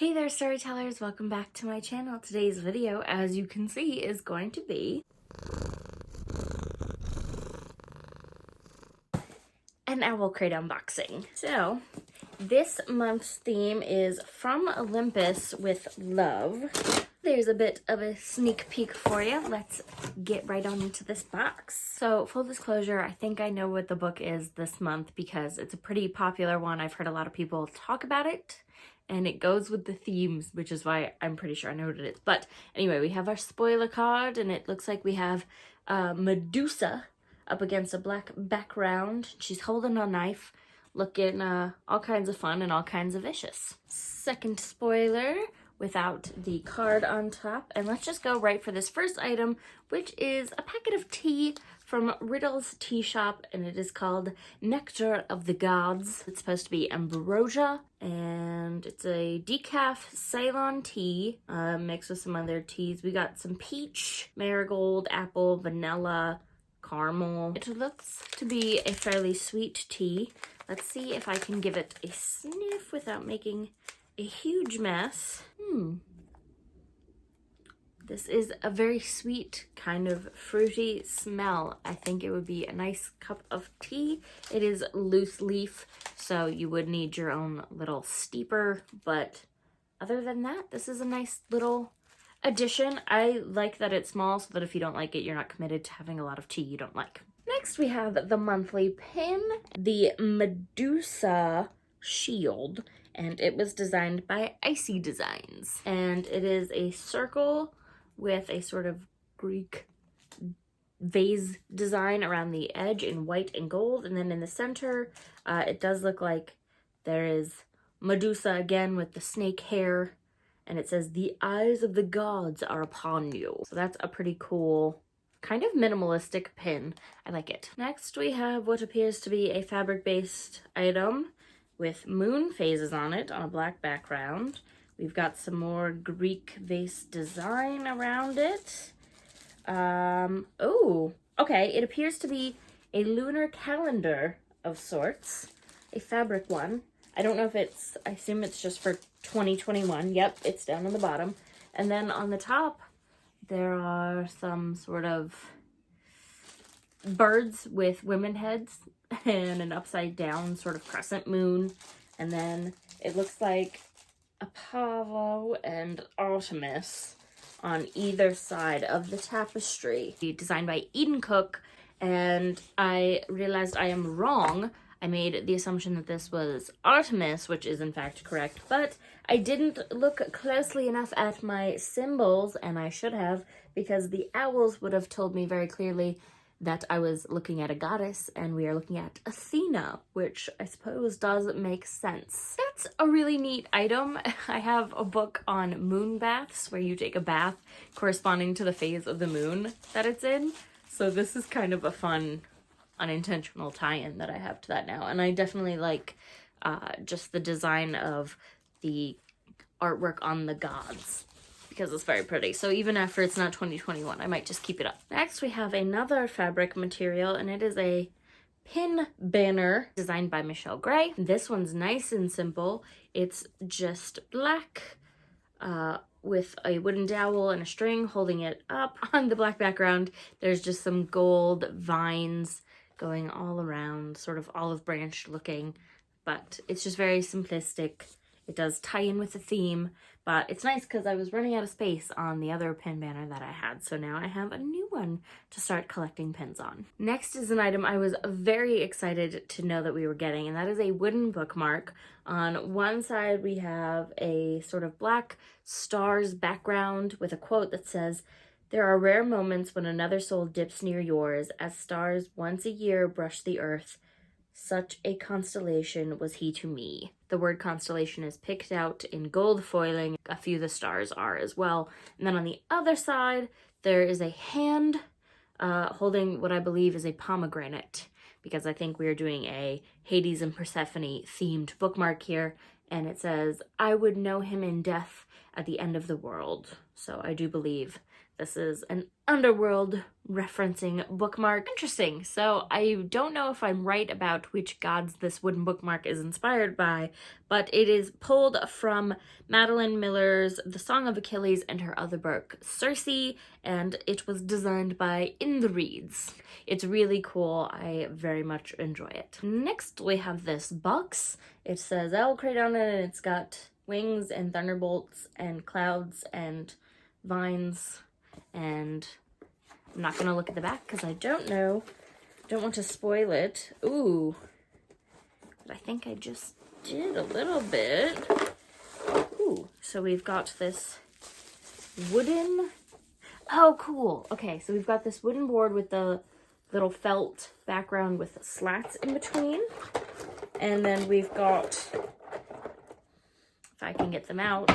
Hey there, storytellers! Welcome back to my channel. Today's video, as you can see, is going to be an Owlcrate unboxing. So, this month's theme is From Olympus with Love. There's a bit of a sneak peek for you. Let's get right on into this box. So, full disclosure, I think I know what the book is this month because it's a pretty popular one. I've heard a lot of people talk about it. And it goes with the themes, which is why I'm pretty sure I know what it is. But anyway, we have our spoiler card, and it looks like we have Medusa up against a black background. She's holding a knife, looking all kinds of fun and all kinds of vicious. Second spoiler without the card on top. And let's just go right for this first item, which is a packet of tea from Riddle's Tea Shop, and it is called Nectar of the Gods. It's supposed to be ambrosia, and it's a decaf Ceylon tea mixed with some other teas. We got some peach, marigold, apple, vanilla, caramel. It looks to be a fairly sweet tea. Let's see if I can give it a sniff without making a huge mess. This is a very sweet, kind of fruity smell. I think it would be a nice cup of tea. It is loose leaf, so you would need your own little steeper, but other than that, this is a nice little addition. I like that it's small so that if you don't like it, you're not committed to having a lot of tea you don't like. Next, we have the monthly pin, the Medusa Shield, and it was designed by Icy Designs. And it is a circle with a sort of Greek vase design around the edge in white and gold. And then in the center, it does look like there is Medusa again with the snake hair. And it says, "The eyes of the gods are upon you." So that's a pretty cool, kind of minimalistic pin. I like it. Next, we have what appears to be a fabric-based item with moon phases on it on a black background. We've got some more Greek vase design around it. Oh, okay. It appears to be a lunar calendar of sorts, a fabric one. I don't know if it's, I assume it's just for 2021. Yep, it's down on the bottom. And then on the top, there are some sort of birds with women heads and an upside down sort of crescent moon. And then it looks like Apollo and Artemis on either side of the tapestry. Designed by Eden Cook, and I realized I am wrong. I made the assumption that this was Artemis, which is in fact correct, but I didn't look closely enough at my symbols, and I should have, because the owls would have told me very clearly that I was looking at a goddess, and we are looking at Athena, which I suppose does make sense. That's a really neat item. I have a book on moon baths, where you take a bath corresponding to the phase of the moon that it's in. So this is kind of a fun, unintentional tie-in that I have to that now. And I definitely like just the design of the artwork on the gods, because it's very pretty. So even after it's not 2021, I might just keep it up. Next, we have another fabric material, and it is a pin banner designed by Michelle Gray. This one's nice and simple. It's just black with a wooden dowel and a string holding it up. On the black background, there's just some gold vines going all around, sort of olive branch looking, but it's just very simplistic. It does tie in with the theme, but it's nice because I was running out of space on the other pin banner that I had, so now I have a new one to start collecting pins on. Next is an item I was very excited to know that we were getting, and that is a wooden bookmark. On one side, we have a sort of black stars background with a quote that says, "There are rare moments when another soul dips near yours, as stars once a year brush the earth. Such a constellation was he to me." The word constellation is picked out in gold foiling. A few of the stars are as well. And then on the other side, there is a hand holding what I believe is a pomegranate, because I think we are doing a Hades and Persephone themed bookmark here. And it says, "I would know him in death at the end of the world. So I do believe this is an underworld referencing bookmark. Interesting. So I don't know if I'm right about which gods this wooden bookmark is inspired by, but it is pulled from Madeline Miller's The Song of Achilles and her other book, Circe, and it was designed by In the Reeds. It's really cool. I very much enjoy it. Next, we have this box. It says Owlcrate on it, and it's got wings and thunderbolts and clouds and vines, and I'm not gonna look at the back because I don't know. Don't want to spoil it. Ooh, but I think I just did a little bit. Ooh, so we've got this wooden, oh cool. Okay, so we've got this wooden board with the little felt background with slats in between. And then we've got, if I can get them out,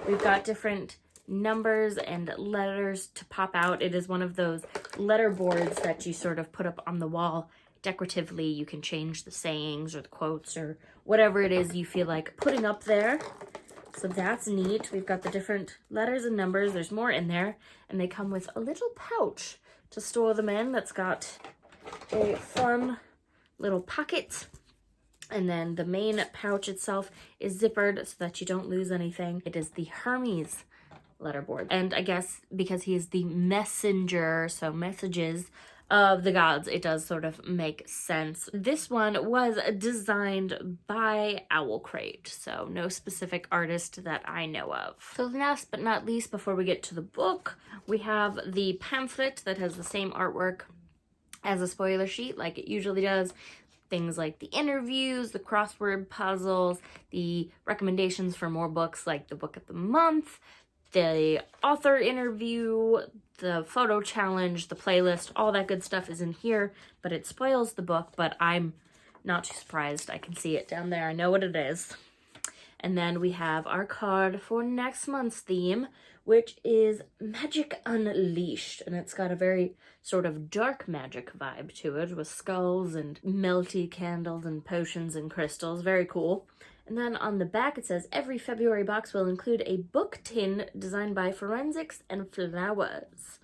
we've got different numbers and letters to pop out. It is one of those letter boards that you sort of put up on the wall decoratively. You can change the sayings or the quotes or whatever it is you feel like putting up there. So that's neat. We've got the different letters and numbers. There's more in there, and they come with a little pouch to store them in that's got a fun little pocket. And then the main pouch itself is zippered so that you don't lose anything. It is the Hermes letterboard. And I guess because he is the messenger, so messages of the gods, it does sort of make sense. This one was designed by Owlcrate, so no specific artist that I know of. So last but not least, before we get to the book, we have the pamphlet that has the same artwork as a spoiler sheet like it usually does. Things like the interviews, the crossword puzzles, the recommendations for more books like the book of the month, the author interview, the photo challenge, the playlist, all that good stuff is in here, but it spoils the book, but I'm not too surprised. I can see it down there. I know what it is. And then we have our card for next month's theme, which is Magic Unleashed. And it's got a very sort of dark magic vibe to it with skulls and melty candles and potions and crystals. Very cool. And then on the back it says, every February box will include a book tin designed by Forensics and Flowers,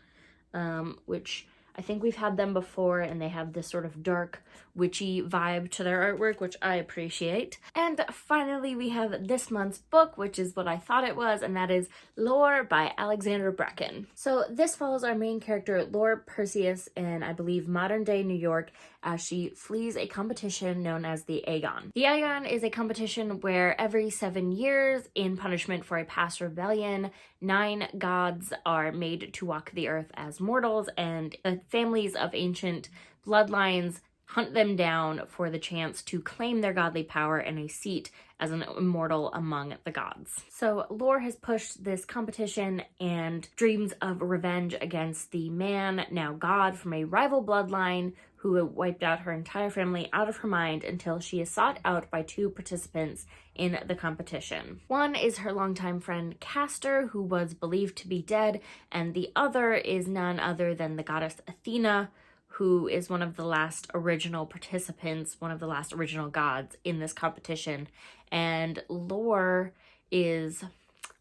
which I think we've had them before, and they have this sort of dark, witchy vibe to their artwork, which I appreciate. And finally, we have this month's book, which is what I thought it was, and that is Lore by Alexandra Bracken. So this follows our main character, Lore Perseus, in, I believe, modern-day New York, as she flees a competition known as the Aegon. The Aegon is a competition where every 7 years, in punishment for a past rebellion, 9 gods are made to walk the earth as mortals, and the families of ancient bloodlines hunt them down for the chance to claim their godly power and a seat as an immortal among the gods. So Lore has pushed this competition and dreams of revenge against the man, now god, from a rival bloodline who wiped out her entire family out of her mind until she is sought out by 2 participants in the competition. One is her longtime friend Castor, who was believed to be dead, and the other is none other than the goddess Athena, who is one of the last original participants, one of the last original gods in this competition. And Lore is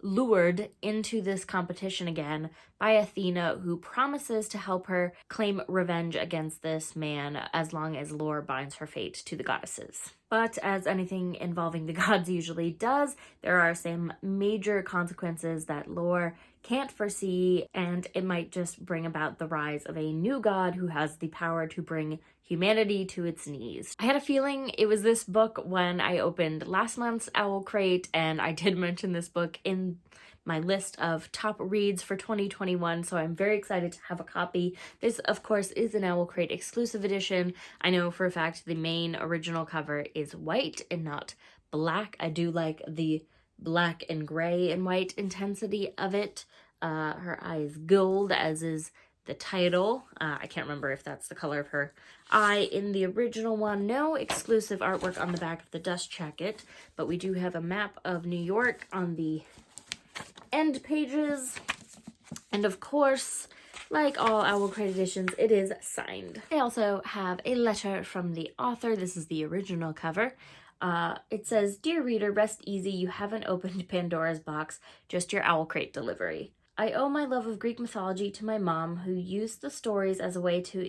lured into this competition again by Athena, who promises to help her claim revenge against this man as long as Lore binds her fate to the goddesses. But as anything involving the gods usually does, there are some major consequences that Lore can't foresee, and it might just bring about the rise of a new god who has the power to bring humanity to its knees. I had a feeling it was this book when I opened last month's Owlcrate, and I did mention this book in my list of top reads for 2021, so I'm very excited to have a copy. This, of course, is an Owlcrate exclusive edition. I know for a fact the main original cover is white and not black. I do like the black and gray and white intensity of it. Her eye is gold, as is the title. I can't remember if that's the color of her eye in the original one. No exclusive artwork on the back of the dust jacket, but we do have a map of New York on the end pages. And of course, like all Owlcrate editions, it is signed. I also have a letter from the author. This is the original cover. It says, "Dear reader, rest easy. You haven't opened Pandora's box, just your Owlcrate delivery. I owe my love of Greek mythology to my mom, who used the stories as a way to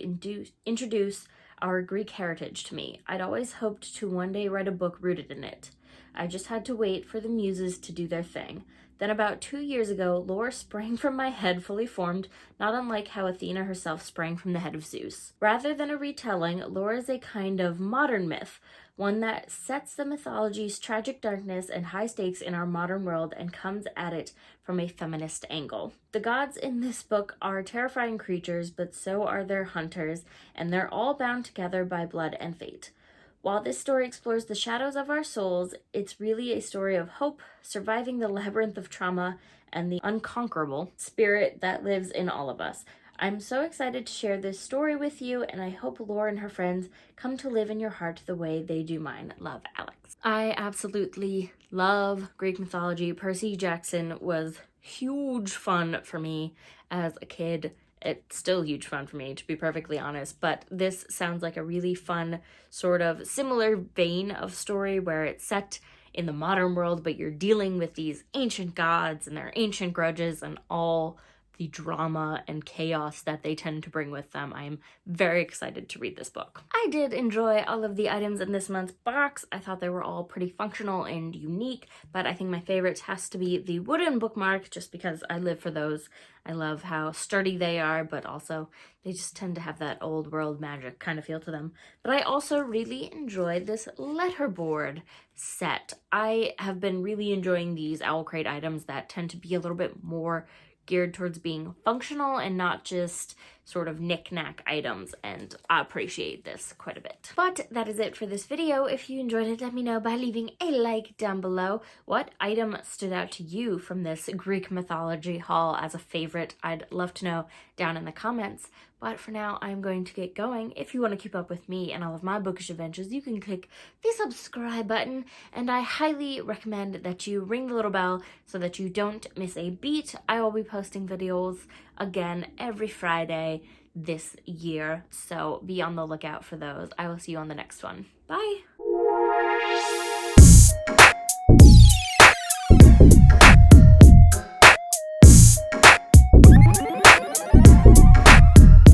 introduce our Greek heritage to me. I'd always hoped to one day write a book rooted in it. I just had to wait for the muses to do their thing. Then about 2 years ago, lore sprang from my head fully formed, not unlike how Athena herself sprang from the head of Zeus. Rather than a retelling, lore is a kind of modern myth, one that sets the mythology's tragic darkness and high stakes in our modern world and comes at it from a feminist angle. The gods in this book are terrifying creatures, but so are their hunters, and they're all bound together by blood and fate. While this story explores the shadows of our souls, it's really a story of hope, surviving the labyrinth of trauma, and the unconquerable spirit that lives in all of us. I'm so excited to share this story with you, and I hope Laura and her friends come to live in your heart the way they do mine. Love, Alex." I absolutely love Greek mythology. Percy Jackson was huge fun for me as a kid. It's still huge fun for me, to be perfectly honest, but this sounds like a really fun sort of similar vein of story where it's set in the modern world, but you're dealing with these ancient gods and their ancient grudges and all the drama and chaos that they tend to bring with them. I'm very excited to read this book. I did enjoy all of the items in this month's box. I thought they were all pretty functional and unique, but I think my favorite has to be the wooden bookmark, just because I live for those. I love how sturdy they are, but also they just tend to have that old world magic kind of feel to them. But I also really enjoyed this letterboard set. I have been really enjoying these Owlcrate items that tend to be a little bit more geared towards being functional and not just sort of knick-knack items, and I appreciate this quite a bit. But that is it for this video. If you enjoyed it, let me know by leaving a like down below. What item stood out to you from this Greek mythology haul as a favorite? I'd love to know down in the comments. But for now, I'm going to get going. If you want to keep up with me and all of my bookish adventures, you can click the subscribe button, and I highly recommend that you ring the little bell so that you don't miss a beat. I will be posting videos again every Friday this year, so be on the lookout for those. I will see you on the next one. Bye!